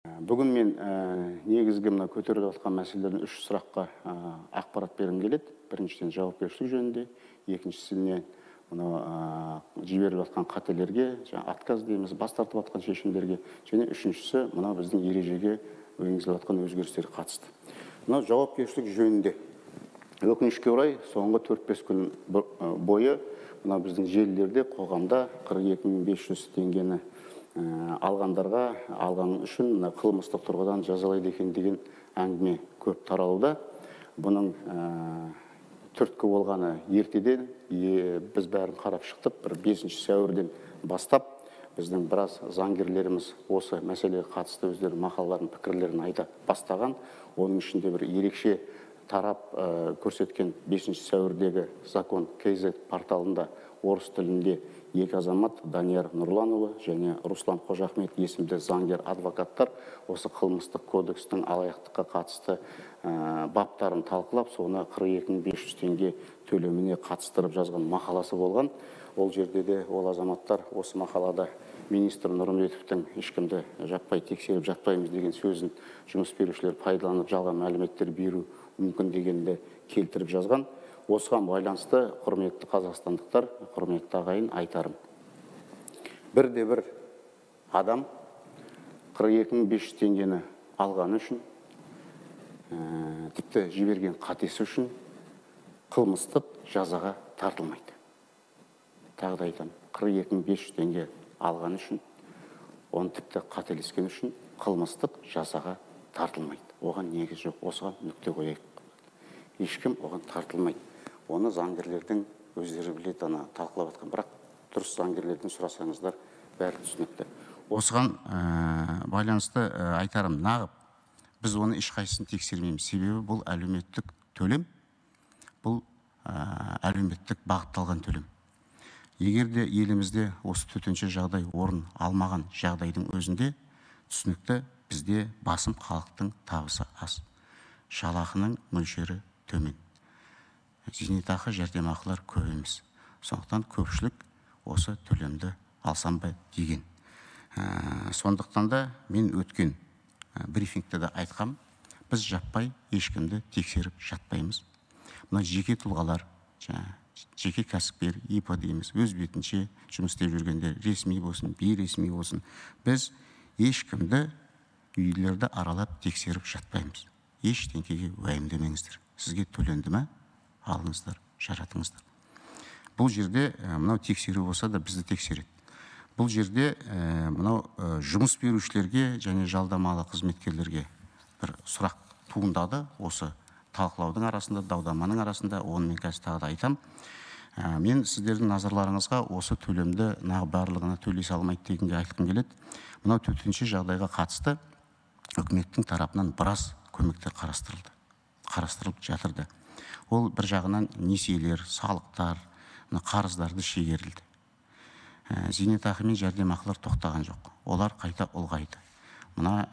Бүгін мен негізгі мына көтеріліп жатқан мәселелердің үш сұраққа ақпарат бергім келеді. Біріншіден жауапкершілік жөнінде, екіншісіне мына жіберіліп жатқан қателерге, отказ дейміз, бас тартып жатқан шешімдерге, және үшіншісі мына біздің ережеге енгізіліп жатқан өзгерістерге қатысты. Мына жауапкершілік жөнінде өкінішке орай соңғы 4-5 күн бойы мына біздің желілерде, қоғамда 42.500 теңгені алғандарға алған үшін қылмыстық тұрғыдан жазалайды екен деген әңгіме көп таралуда. Бұның түрткі болғаны ертеден біз бәрін қарап шықтық. 5 сәуірден бастап біздің біраз заңгерлеріміз осы мәселеге қатысты өздерінің мақалаларын, пікірлерін айта бастаған. Оның ішінде бір ерекше тарап көрсеткен 5 сәуірдегі закон KZ порталында орыс тілінде екі азамат, Данияр Нұрланұлы және Руслан Қожахмет есімді заңгер адвокаттар осы қылмыстық кодекстің алаяқтыққа қатысты баптарын талқылап, соны 42.500 теңге төлеміне қатыстырып жазған мақаласы болған. Ол жерде де ол азаматтар осы мақалада министр Нұрымбетовтің ешкімді жаппай тексеріп жатпаймыз деген сөзін жұмыс берушілер пайдаланып жалған мәліметтер беру мүмкін дегенді келтіріп жазған. Осыған байланысты, құрметті қазақстандықтар, құрметті ағайын, айтарым. Бірде-бір адам 42.500 теңгені алғаны үшін, тіпті жіберген қатесі үшін қылмыстық жазаға тартылмайды. Тағы да айтам, 42.500 теңге алғаны үшін, оны тіпті қателескен үшін қылмыстық жазаға тартылмайды. Оған негіз жоқ, осыған нүкте қояйық. Ешкім оған тартылмайды. Оны заңгерлердің өздері біледі, талқылап жатқан. Бірақ дұрыс заңгерлерден сұрасаңыздар, бәрі түсінікті. Осыған байланысты айтарым, нағып, біз оны ешқайсысын тексермейміз. Себебі бұл әлеуметтік төлем, бұл әлеуметтік бағытталған төлем. Егер де елімізде осы төтенше жағдай орын алмаған жағдайдың өзінде, түсінікті, бізде басым халықтың табысы аз. Жалақының мөлшері төмен. Зейнетақы, жәрдемақылар көп емес. Сондықтан көпшілік осы төлемді алсам ба деген. Сондықтан да мен өткен брифингте де айтқам, біз жаппай ешкімді тексеріп жатпаймыз. Мына жеке тұлғалар, жеке кәсіпкер, ИП дейміз, өз бетінше жұмыс істеп жүргендер, ресми болсын, бейресми болсын, біз ешкімді үйлерді аралап тексеріп жатпаймыз. Ештеңкеге уайымдамаңыздар. Сізге төленді ме? Алыңыздар, жаратыңыздар. Бұл жерде мынау тексеру болса да бізді тексереді. Бұл жерде мынау жұмыс берушілерге және жалдамалы қызметкерлерге бір сұрақ туындады. Осы талқылаудың арасында, даудаманың арасында, оны мен қазір тағы да айтам. Мен сіздердің назарларыңызға осы төлемді барлығына төлей салмайды дегенге айтқым келеді. Мынау төтенше жағдайға қатысты үкіметтің тарапынан біраз көмектер қарастырылып жатырды. Ол бір жағынан несиелер, салықтар, қарыздарды шегерілді. Зейнетақы мен жәрдемақылар тоқтаған жоқ. Олар қайта ұлғайды. Мына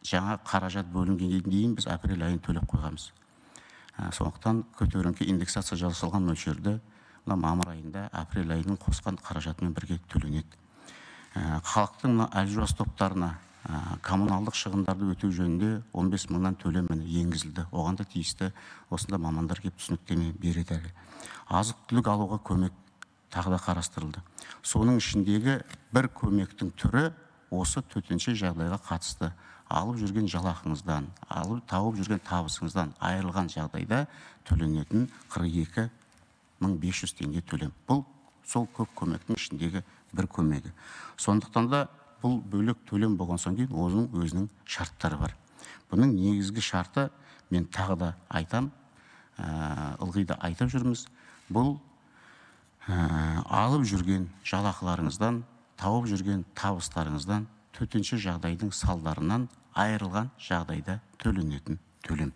жаңа қаражат бөлінгеннен кейін біз апрель айын төлеп қойғанбыз. Сондықтан көтеріңкі индексация жасалған мөлшерді мамыр айында апрель айының қосқан қаражатымен бірге төленеді. Халықтың әлжуаз топтарына коммуналдық шығындарды өтеу жөнінде 15 мыңнан төлем енгізілді. Оған да тиісті осында мамандар кеп түсініктеме береді. Азық-түлік алуға көмек тағы да қарастырылды. Соның ішіндегі бір көмектің түрі осы төтенше жағдайға қатысты алып жүрген жалақыңыздан, тауып жүрген табысыңыздан айырылған жағдайда төленетін 42.500 теңге төлем. Бұл сол көп көмектің ішіндегі бір көмегі. Сондықтан да бұл бөлек төлем болған соң кейін өзінің шарттары бар. Бұның негізгі шарты, мен тағы да айтам, ылғи да айтып жүрміз, бұл алып жүрген жалақыларыңыздан, тауып жүрген табыстарыңыздан, төтенше жағдайдың салдарынан айырылған жағдайда төленетін төлем.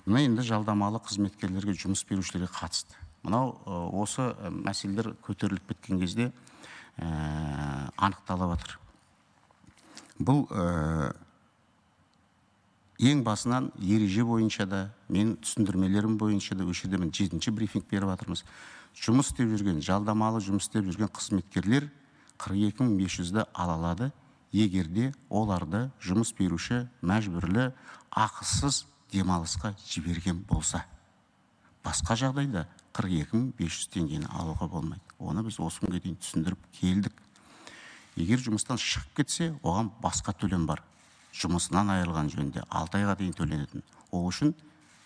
Мына енді жалдамалы қызметкерлерге, жұмыс берушілерге қатысты. Мынау осы мәселелер көтеріліп кеткен кезде анықталып жатыр. Бұл ең басынан ереже бойынша да, мен түсіндірмелерім бойынша да өшірде мен 7-ші брифинг беріп жатырмыз. Жұмыс істеп жүрген, жалдамалы жұмыс істеп жүрген қызметкерлер 42.500-ді ала алады. егерде оларды жұмыс беруші мәжбүрлі ақысыз демалысқа жіберген болса. Басқа жағдайда 42.500 теңгені алуға болмайды. Оны біз осы күнге дейін түсіндіріп келдік. Егер жұмыстан шығып кетсе, оған басқа төлем бар. Жұмысынан айырылған жөнінде 6 айға дейін төленетін. Ол үшін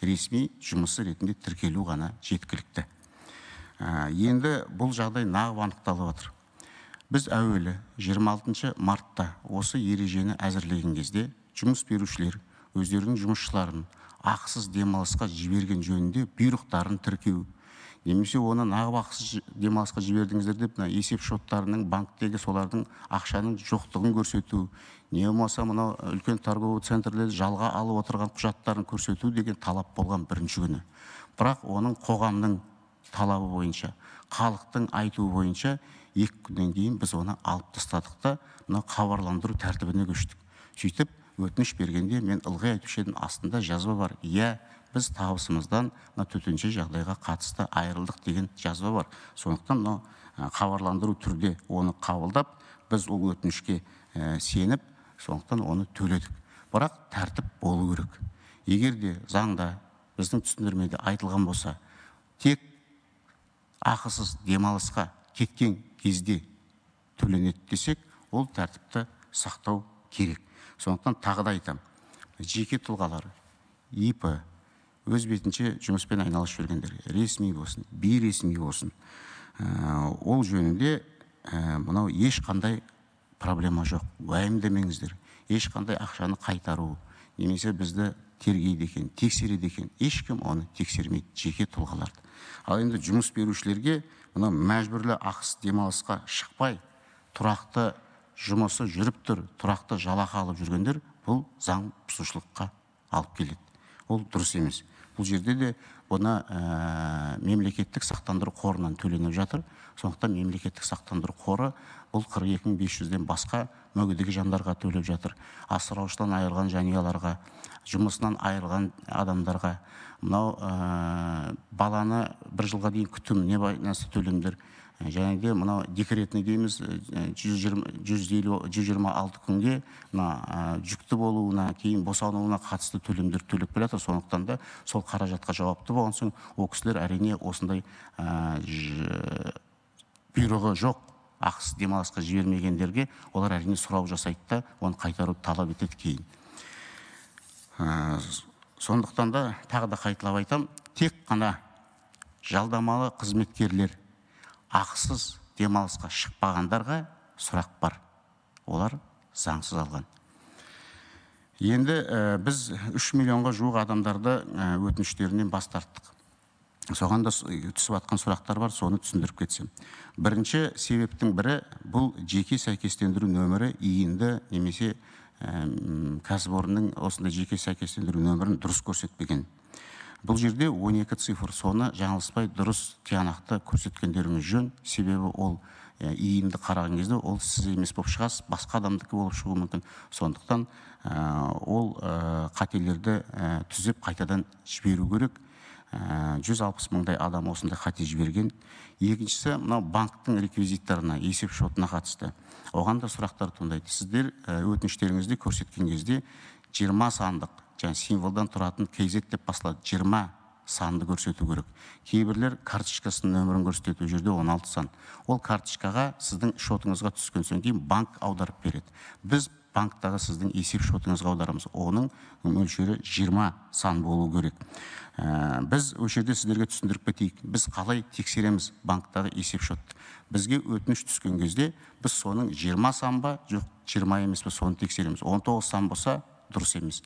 ресми жұмысы ретінде тіркелу ғана жеткілікті. Енді бұл жағдай нағып анықталып отыр. Біз әуелі 26 мартта осы ережені әзірлеген кезде жұмыс берушілер өздерінің жұмысшыларын ақысыз демалысқа жіберген жөнінде бұйрықтарын тіркеу, немесе оны нағып ақысыз демалысқа жібердіңіздер деп, есеп шоттарының, банктегі солардың ақшаның жоқтығын көрсету, не болмаса мынау үлкен торговый центрлерді жалға алып отырған құжаттарын көрсету деген талап болған бірінші күні. Бірақ оның қоғамның талабы бойынша, халықтың айтуы бойынша 2 күннен кейін біз оны алып тастадық та, мына хабарландыру тәртібіне көштік. Сөйтіп, өтініш бергенде мен ылғи айтушы едім, астында жазба бар. Иә, біз табысымыздан төтенше жағдайға қатысты айырылдық деген жазба бар. Сондықтан хабарландыру түрде оны қабылдап, біз ол өтінішке сеніп, сондықтан оны төледік. Бірақ тәртіп болу керек. Егер де заңда біздің түсіндірмеде айтылған болса, тек ақысыз демалысқа кеткен кезде төленеді десек, ол тәртіпті сақтау керек. Сондықтан тағы да айтам, жеке тұлғалар, ИП, өз бетінше жұмыспен айналысып жүргендер, ресми болсын, бейресми болсын, ол жөнінде мынау ешқандай проблема жоқ. Уайымдамаңыздар. Ешқандай ақшаны қайтару, немесе бізді тергейді екен, тексереді екен, ешкім оны тексермейді, жеке тұлғаларды. Ал енді жұмыс берушілерге мынау мәжбүрлі ақысыз демалысқа шықпай, тұрақты жұмысы жүріп тұр, тұрақты жалақы алып жүргендер, бұл заң бұзушылыққа алып келеді. Ол дұрыс емес. Бұл жерде де бұны мемлекеттік сақтандыру қорынан төленіп жатыр. Сондықтан мемлекеттік сақтандыру қоры бұл 42.500-ден басқа мүгедек жандарға төлеп жатыр. Асыраушыдан айырылған жанұяларға, жұмысынан айырылған адамдарға, мынау баланы 1 жылға дейін күтім, не байланысты төлемдер, және де мынау декретный дейміз, 126 күнге жүкті болуына, кейін босануына қатысты төлемдер төлеп келеді. Сондықтан да сол қаражатқа жауапты болған соң, ол кісілер әрине осындай бұйрығы жоқ ақысыз демалысқа жібермегендерге олар әрине сұрау жасайды да, оны қайтару талап етеді кейін. Сондықтан да тағы да қайталап айтам, тек қана жалдамалы қызметкерлер ақысыз демалысқа шықпағандарға сұрақ бар. Олар заңсыз алған. Енді біз 3 миллионға жуық адамдарды өтініштерінен бас тарттық. Соған да түсіп атқан сұрақтар бар, соны түсіндіріп кетсем. Бірінші себептің бірі бұл жеке сәйкестендіру нөмірі иінді немесе кәсіпорынның осындай жеке сәйкестендіру нөмірін дұрыс көрсетпеген. Бұл жерде 12 цифр, соны жаңылыспай дұрыс тиянақты көрсеткендеріңіз жөн. Себебі ол иінді қараған кезде ол сіз емес болып шығасыз, басқа адамдікі болып шығуы мүмкін. Сондықтан ол қателерді түзеп қайтадан жіберу керек. 160 мыңдай адам осындай қате жіберген. Екіншісі, мынау банктың реквизиттарына, есеп шотына қатысты. Оған да сұрақтар туындайды. Сіздер өтініштеріңізде көрсеткен кезде 20 сандық, және символдан тұратын KZ деп басылады, 20 санды көрсету керек. Кейбірлер карточкасының нөмірін көрсету жерде 16 сан. Ол карточкаға сіздің шотыңызға түскен соң кейін банк аударып береді. Біз банктағы сіздің есеп шотыңызға аударамыз. Оның мөлшері 20 сан болу керек. Біз өшерде сіздерге түсіндіріп кетейік. Біз қалай тексереміз банктағы есеп шотты? Бізге өтініш түскен кезде біз соның 20 сан ба, жоқ 20 емес па, соны тексереміз. 19 сан болса дұрыс емес.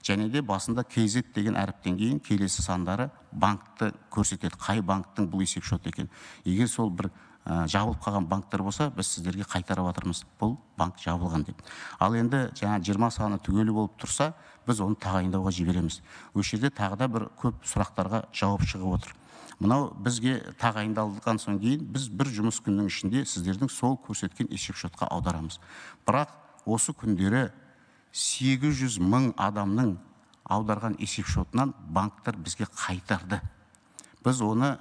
Және де басында KZ деген әріптен кейін келесі сандары банкты көрсетеді. Қай банктың бұл есеп шоты екен. Егер сол бір жабылып қалған банктар болса, біз сіздерге қайтарып жатырмыз. Бұл банк жабылған деп. Ал енді жаңа 20 саны түгелі болып тұрса, біз оны тағайындауға жібереміз. Өшерде тағы да бір көп сұрақтарға жауап шығып отыр. Мынау бізге тағайындалған соң кейін біз бір жұмыс күннің ішінде сіздердің сол көрсеткен есеп шотқа аударамыз. Бірақ осы күндері 800 мың адамның аударған есеп шотынан банктар бізге қайтарды. Біз оны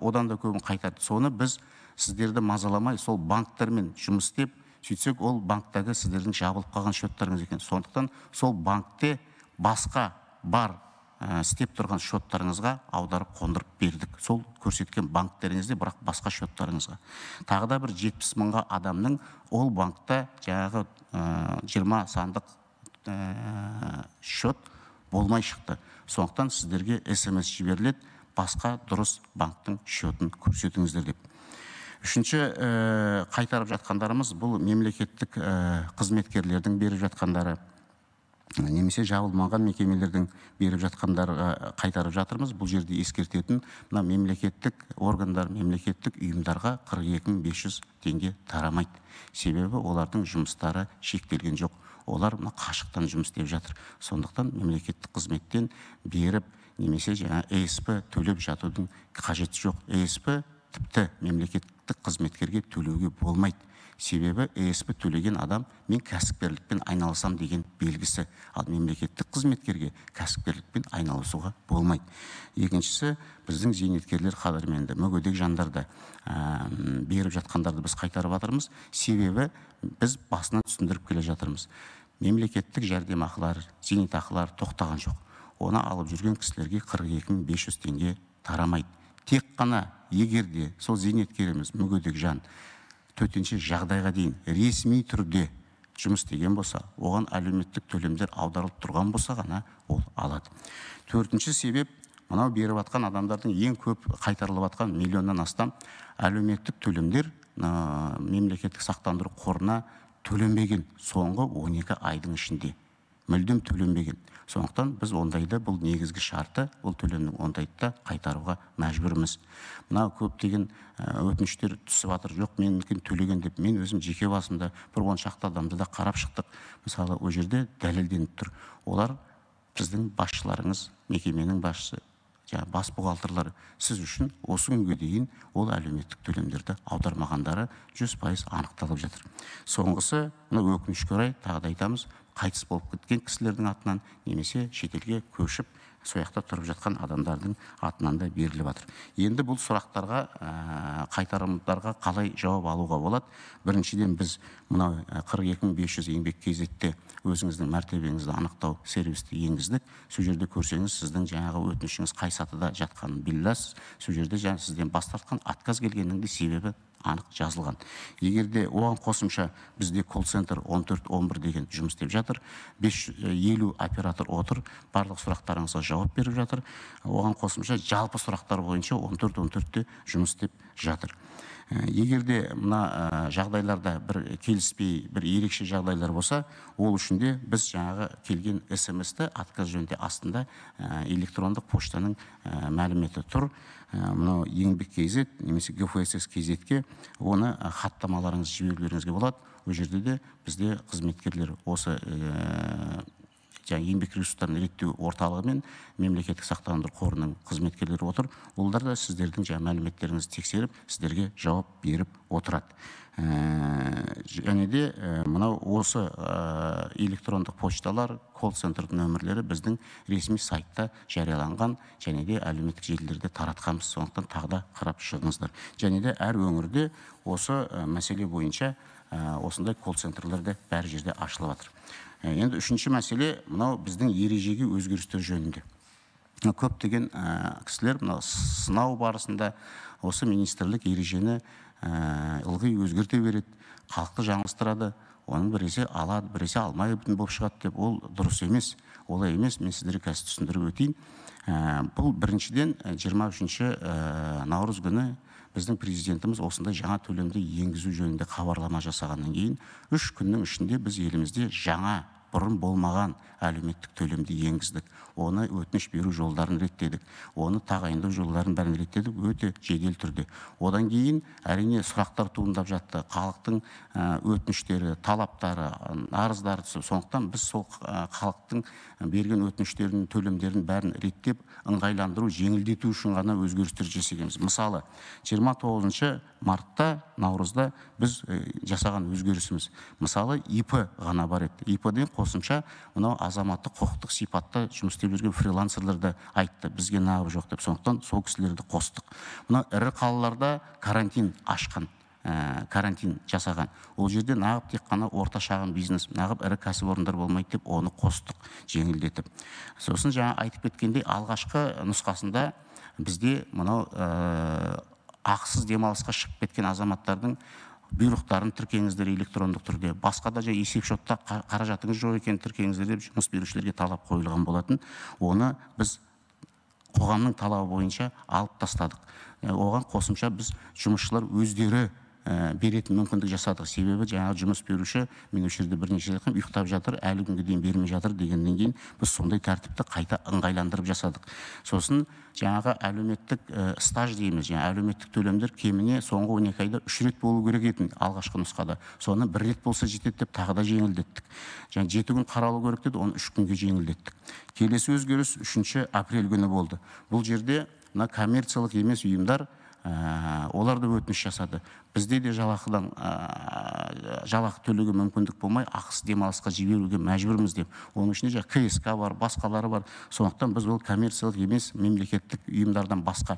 одан да көбін қайтарды. Соны біз сіздерді мазаламай сол банктармен жұмыс істеп, сөйтсек ол банктегі сіздердің жабылып қалған счеттарыңыз екен. Сондықтан сол банкте басқа бар істеп тұрған счеттарыңызға аударып қондырып бердік. Сол көрсеткен банктеріңізде, бірақ басқа счеттарыңызға. Тағы да бір 70 мыңға адамның ол банкта жаңағы 20 сандық счет болмай шықты. Сондықтан сіздерге SMS жіберіледі, басқа дұрыс банктың счетін көрсетіңіздер деп. Үшінші қайтарып жатқандарымыз бұл мемлекеттік қызметкерлердің беріп жатқандары, немесе жабылмаған мекемелердің беріп жатқандарға қайтарып жатырмыз. Бұл жерде ескертетін, мына мемлекеттік органдар, мемлекеттік ұйымдарға 42.500 теңге тарамайды. Себебі олардың жұмыстары шектелген жоқ. Олар қашықтан жұмыс істеп жатыр. Сондықтан мемлекеттік қызметтен беріп, немесе жаңа ESP төлеп жатудың қажеті жоқ. ESP тіпті мемлекеттік қызметкерге төлеуге болмайды. Себебі ESP төлеген адам мен кәсіпкерлікпен айналысам деген белгісі. Ал мемлекеттік қызметкерге кәсіпкерлікпен айналысуға болмайды. Екіншісі, біздің зейнеткерлер қадірменді, мүгедек жандарды беріп жатқандарды біз қайтарып жатырмыз. Себебі біз басынан түсіндіріп келе жатырмыз. Мемлекеттік жәрдемақылар, зейнетақылар тоқтаған жоқ. Оны алып жүрген кісілерге 42.500 теңге тарамайды. Тек қана егерде сол зейнеткеріміз мүгедек жан төтенше жағдайға дейін ресми түрде жұмыс істеген болса, оған әлеуметтік төлемдер аударылып тұрған болса ғана ол алады. Төртінші себеп, мынау беріп жатқан адамдардың ең көп қайтарылып жатқан миллионнан астам әлеуметтік төлемдер мемлекеттік сақтандыру қорына төленбеген соңғы 12 айдың ішінде. Мүлдем төленбеген. Сондықтан біз ондайды, бұл негізгі шарты, бұл төлемнің ондайды да қайтаруға мәжбүрміз. Мына көптеген өтініштер түсіп жатыр, жоқ менімен төлеген деп, мен өзім жеке басымда бір 10 шақты адамды да қарап шықтық. Мысалы, о жерде дәлелденіп тұр. Олар біздің басшыларыңыз, мекеменің басшысы, бас бухгалтерлары сіз үшін осы күнге дейін ол әлеуметтік төлемдерді аудармағандары 100% анықталып жатыр. Соңғысы, мына өкінішке орай тағы да айтамыз, қайтыс болып кеткен кісілердің атынан немесе шетелге көшіп сояқта тұрып жатқан адамдардың атынан да беріліп жатыр. Енді бұл сұрақтарға, қайтарымдарға қалай жауап алуға болады? Біріншіден біз мынау 42.500 еңбек кезетте өзіңіздің мәртебеңізді анықтау сервисті енгіздік. Сол жерде көрсеңіз, сіздің жаңағы өтінішіңіз қай сатыда жатқанын білесіз. Сол жерде сізден бас тартқан отказ келгеннің де себебі анық жазылған. Егерде оған қосымша бізде колл-центр 14-11 деген жұмыс істеп жатыр. 50 оператор отыр, барлық сұрақтарыңызға жауап беріп жатыр. Оған қосымша жалпы сұрақтар бойынша 14-14-те жұмыс істеп жатыр. Егерде мына жағдайларда бір келіспей, бір ерекше жағдайлар болса, ол үшін де біз жаңағы келген SMS-ті отказ жөнінде астында электрондық поштаның мәліметі тұр. Мынау еңбек KZ немесе GFSS KZ-ке оны хаттамаларыңыз жіберулеріңізге болады. Ол жерде де бізде қызметкерлер осы еңбек ресурстарын реттеу орталығы мен мемлекеттік сақтандыру қорының қызметкерлері отыр. Олар да сіздердің мәліметтеріңізді тексеріп, сіздерге жауап беріп отырады. Және де мынау осы электрондық почталар, колл-центрдің нөмірлері біздің ресми сайтта жарияланған, және де әлеуметтік желілерде таратқанбыз. Сондықтан тағы да қарап шығыңыздар. Және де әр өңірде осы мәселе бойынша осындай колл-центрлерде бәр жерде ашылып жатыр. Енді үшінші мәселе, мынау біздің ережеге өзгерістер жөнінде. Көптеген кісілер сынау барысында осы министрлік ережені ылғи өзгерте береді, халықты жаңылыстырады, оның біресе алады, біресе алмайтын болып шығады деп, ол дұрыс емес. Олай емес, мен сіздерге қазір түсіндіріп өтейін. Бұл біріншіден 23 наурыз күні біздің президентіміз осындай жаңа төлемді енгізу жөнінде хабарлама жасағаннан кейін 3 күннің ішінде біз елімізде жаңа бұрын болмаған әлеуметтік төлемді енгіздік. Оны өтініш беру жолдарын реттедік. Оны тағайындау жолдарын бәрін реттедік өте жедел түрде. Одан кейін әрине сұрақтар туындап жатты. Халықтың өтініштері, талаптары, арыздары. Сондықтан біз сол халықтың берген өтініштерінің төлемдерін бәрін реттеп, ыңғайландыру, жеңілдету үшін ғана өзгерістер жасаймыз. Мысалы, 29 мартта, наурызда біз жасаған өзгерісіміз. Мысалы, ИП ғана бар еді. ИП-ден қосымша мынау азаматтық құқықтық сипатта жұмыс істеп жүрген фрилансерлерді айтты, бізге нағып жоқ деп. Сондықтан сол кісілерді қостық. Мына ірі қалаларда карантин ашқан карантин жасаған. Ол жерде нағып тек қана орта шағын бизнес, нағып ірі кәсіпорындар болмайды деп оны қостық, жеңілдетіп. Сосын жаңа айтып кеткендей, алғашқы нұсқасында бізде мынау ақысыз демалысқа шығып кеткен азаматтардың бұйрықтарын тіркеңіздер электрондық түрде. Басқа да есеп шотта қаражатыңыз жоқ екен тіркеңіздер деп жұмыс берушілерге талап қойылған болатын. Оны біз қоғамның талабы бойынша алып тастадық. Оған қосымша біз жұмысшылар өздері беретін мүмкіндік жасадық. Себебі жаңағы жұмыс беруші, мен осы жерде бірнеше рет ұйықтап жатыр, әлі күнге дейін бермей жатыр дегеннен кейін біз сондай тәртіпті қайта ыңғайландырып жасадық. Сосын жаңағы әлеуметтік стаж дейміз, әлеуметтік төлемдер кеміне соңғы 12 айда 3 рет болу керек етін алғашқы нұсқада. Соны 1 рет болса жетеді деп тағы да жеңілдеттік. 7 күн қаралу керек деді, оны 3 күнге жеңілдеттік. Келесі өзгеріс 3 апрель күні болды. Бұл жерде коммерциялық емес ұйымдар олар да өтініш жасады. Бізде де жалақы төлеуге мүмкіндік болмай, ақысыз демалысқа жіберуге мәжбүрміз деп. Оның ішінде КСК бар, басқалары бар. Сондықтан біз ол коммерциялық емес мемлекеттік ұйымдардан басқа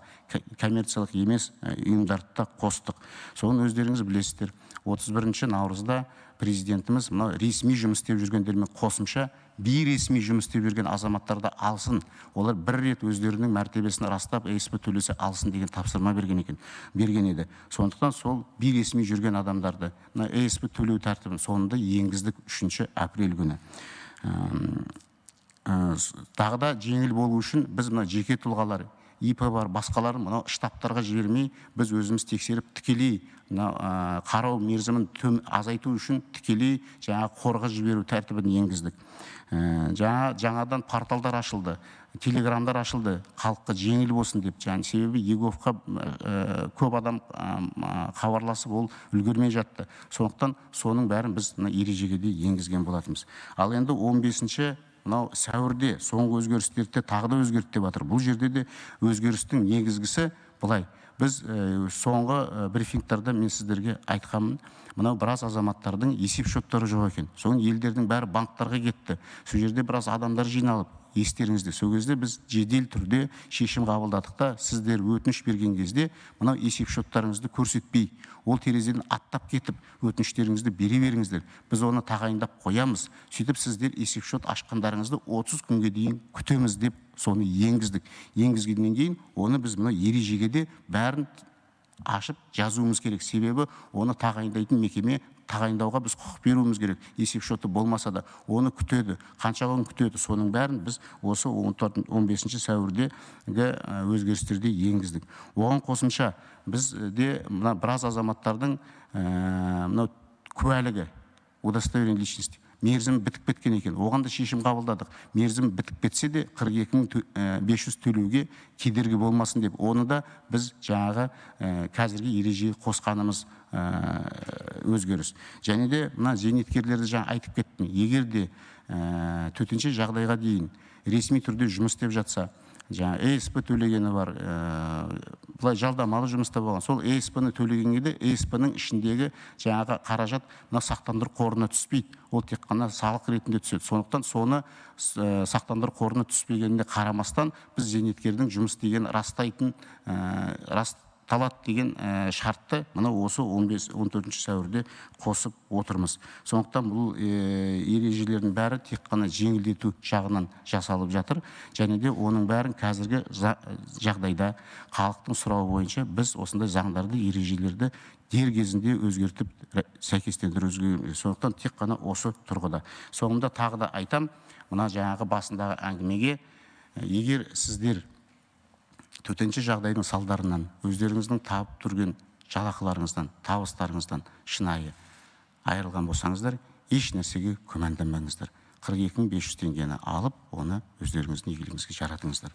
коммерциялық емес ұйымдарды да қостық. Соны өздеріңіз білесіздер. 31 наурызда президентіміз ресми жұмыс істеп жүргендермен қосымша бейресми жұмыс істеп жүрген азаматтарды алсын, олар 1 рет өздерінің мәртебесін растап ЕСП төлесе алсын деген тапсырма берген еді. Сондықтан сол бейресми жүрген адамдарды ЕСП төлеу тәртібін соңында енгіздік 3 апрель күні. Тағы да жеңіл болу үшін біз жеке тұлғалар, ИП бар, басқаларын штабтарға жібермей, біз өзіміз тексеріп тікелей қарау мерзімін азайту үшін тікелей қорға жіберу тәртібін енгіздік. Жаңадан порталдар ашылды, телеграмдар ашылды, халыққа жеңіл болсын деп. Себебі ЕГОВқа көп адам хабарласып, ол үлгермей жатты. Сондықтан соның бәрін біз ережеге де енгізген болатынбыз. Ал енді 15 сәуірде соңғы өзгерістерді тағы да өзгертті деп жатыр. Бұл жерде де өзгерістің негізгісі былай. Біз соңғы брифингтарда мен сіздерге айтқанмын, біраз азаматтардың есеп шоттары жоқ екен. Соң елдердің бәрі банктарға кетті. Сол жерде біраз адамдар жиналып, естеріңізде. Сол кезде біз жедел түрде шешім қабылдадық та, сіздер өтініш берген кезде есеп шоттарыңызды көрсетпей, ол терезеден аттап кетіп, өтініштеріңізді бере беріңіздер. Біз оны тағайындап қоямыз. Сөйтіп сіздер есеп шот ашқандарыңызды 30 күнге дейін күтеміз деп соны енгіздік. Енгізгеннен кейін оны біз ережеге де бәрін ашып жазуымыз керек. Себебі оны тағайындайтын мекеме тағайындауға біз құқық беруіміз керек. Есеп шоты болмаса да оны күтеді. Қанша күн күтеді? Соның бәрін біз осы 15 сәуірдегі өзгерістерде енгіздік. Оған қосымша бізде біраз азаматтардың куәлігі, удостоверение личности мерзімі бітіп кеткен екен. Оған да шешім қабылдадық. Мерзімі бітіп кетсе де 42.500 төлеуге кедергі болмасын деп. Оны да біз жаңағы қазіргі ереже қосқанымыз өзгеріс. Және де зейнеткерлерді жаңа айтып кеттім. Егер де төтенше жағдайға дейін ресми түрде жұмыс істеп жатса, ЕСП төлегені бар, бұлай жалдамалы жұмыста болған. Сол ЕСП-ні төлегенге де ЕСП-ның ішіндегі жаңағы қаражат сақтандыру қорына түспейді. Ол тек қана салық ретінде түседі. Сондықтан соны сақтандыру қорына түспегеніне қарамастан біз зейнеткердің жұмыс деген растайтын, талат деген шартты осы 14 сәуірде қосып отырмыз. Сондықтан бұл ережелердің бәрі тек қана жеңілдету жағынан жасалып жатыр. Және де оның бәрін қазіргі жағдайда халықтың сұрауы бойынша біз осындай заңдарды, ережелерді дер кезінде өзгертіп сәйкестендіру. Сондықтан тек қана осы тұрғыда. Соңында тағы да айтам, жаңағы басындағы әңгімеге, егер сіздер төтенше жағдайдың салдарынан өздеріңіздің тауып тұрген жалақыларыңыздан, табыстарыңыздан шынайы айырылған болсаңыздар, еш нәрсеге күмәнданбаңыздар. 42.500 теңгені алып, оны өздеріңіздің игілігіңізге жаратыңыздар.